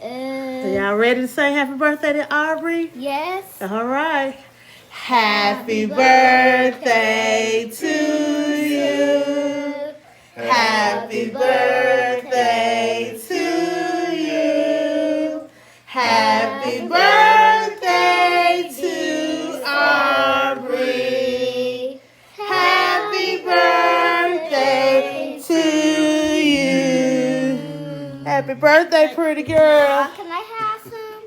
Are y'all ready to sing happy birthday to Aubrey? Yes. All right. Happy birthday to you. Happy birthday to you. Happy birthday to Aubrey. Happy birthday to you. Happy birthday, pretty girl. Can I have some?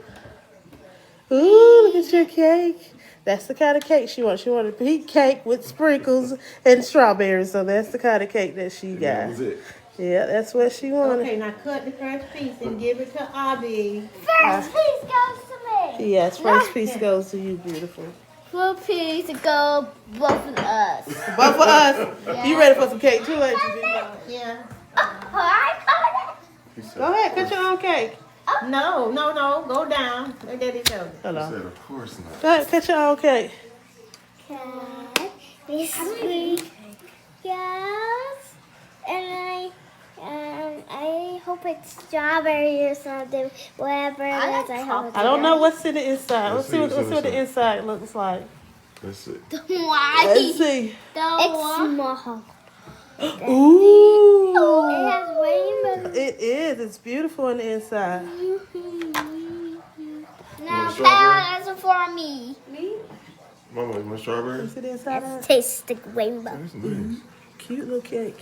Ooh, look at your cake. That's the kind of cake she wants. She wanted a pink cake with sprinkles and strawberries. So that's the kind of cake that she got. That was it. Yeah, that's what she wanted. Okay, now cut the first piece and give it to Abby. First piece goes to me. Yes, first piece goes to you, beautiful. First piece go both of us. But for us, you ready for some cake too, ain't you? Yeah. I got it. Go ahead, cut your own cake. No, go down. Let Daddy show you. Hold I on. said, of course not. Go ahead, cut your own cake. This sweet. Yes. And I hope it's strawberry or something. Whatever it is, I hope it's I don't know what's in the inside. Let's Let's see see what, what's the inside looks like. Let's see. Why? Let's see. It's small. Ooh. It has rainbow. It is. It's beautiful on the inside. Now, strawberry? Pal, that's for me. Mama, you want strawberry? See the inside of it? Tastes the rainbow. That's nice. Cute little cake.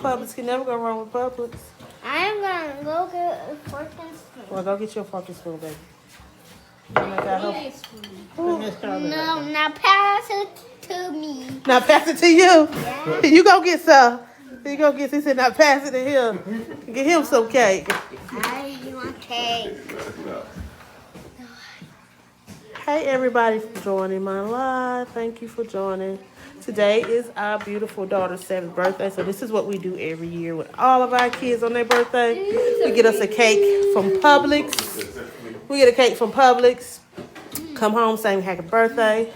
Publix can never go wrong with Publix. I'm gonna go get a fork and spoon. Well, go get your fork and spoon, baby. And I got her- Put the strawberry. No, now pass it to me. Now pass it to you. Yeah. You go get some. You go get. He said, now pass it to him. Get him some cake. I want cake. Hey, everybody, for joining my live. Thank you for joining. Today is our beautiful daughter's 7th birthday, so this is what we do every year with all of our kids on their birthday. We get us a cake from Publix. We get a cake from Publix. Come home, sing happy birthday.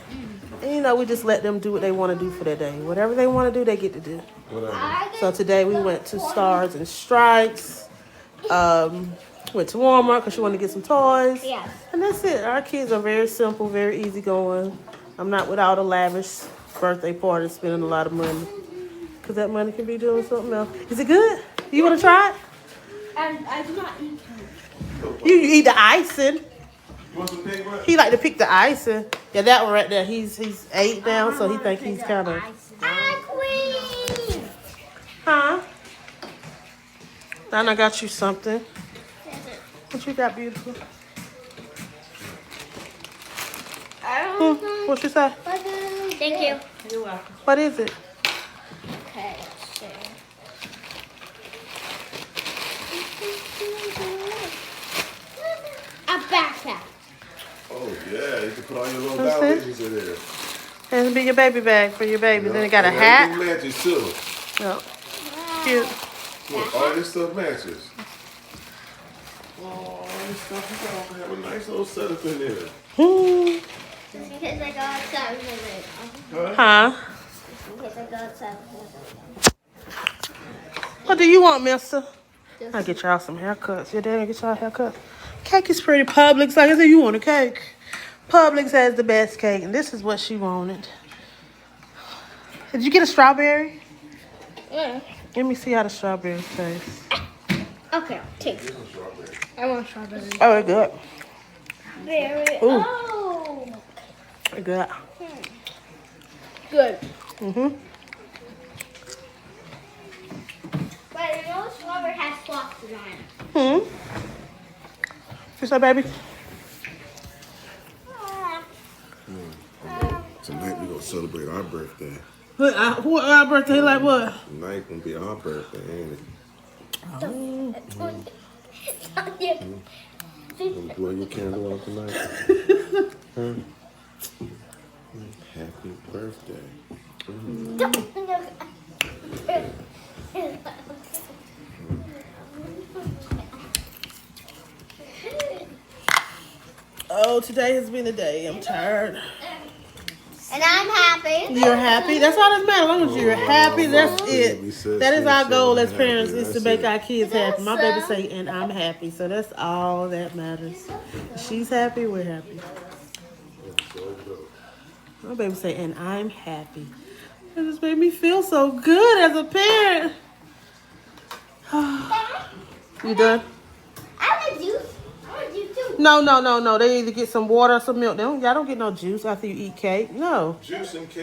And, you know, we just let them do what they want to do for their day. Whatever they want to do, they get to do. Whatever. So today we went to Stars and Stripes. Went to Walmart because she wanted to get some toys. Yes. And that's it. Our kids are very simple, very easygoing. I'm not with all the lavish birthday parties spending a lot of money. Because that money can be doing something else. Is it good? You want to try it? I do not eat cake. You eat the icing. You want some pink one? He like to pick the icing. Yeah, that one right there. He's 8 now, so he think he's kind of... Queen. Huh? Then I got you something. What you got, beautiful? What you say? Thank you. You're welcome. What is it? Okay, let's see. A backpack. Oh, yeah. You can put all your little What's ballads in there. And it'll be your baby bag for your baby. Then it got a hat. Everything matches, too. Yep. Cute. Look, all this stuff matches. Oh, this stuff, you gotta have a nice little setup in there. Hmm. Just in case I go outside with it. Huh? Just in case I go outside with it. What do you want, mister? I'll get y'all some haircuts. Your daddy get y'all haircuts. Cake is pretty. Publix. Like I said, you want a cake. Publix has the best cake, and this is what she wanted. Did you get a strawberry? Yeah. Let me see how the strawberries taste. Okay, take it. I want strawberry. Oh, they're good. Very. Ooh. Oh. They're good. Good. Mm-hmm. But you know strawberry has frosting on it. Hmm. What's up, baby? Tonight we gonna celebrate our birthday. What, our birthday like what? Tonight gonna be our birthday, ain't it? Gonna blow your candle out tonight. Huh? Happy birthday. Oh, today has been a day. I'm tired. And I'm happy. You're happy. That's all that matters. As long as you're happy, that's it. That is our goal as parents, is to make our kids happy. My baby say, and I'm happy. So that's all that matters. If she's happy, we're happy. My baby say, and I'm happy. It just made me feel so good as a parent. You done? I want juice. I want juice too. No. They either get some water or some milk. Y'all don't get no juice after you eat cake. No. Juice and cake.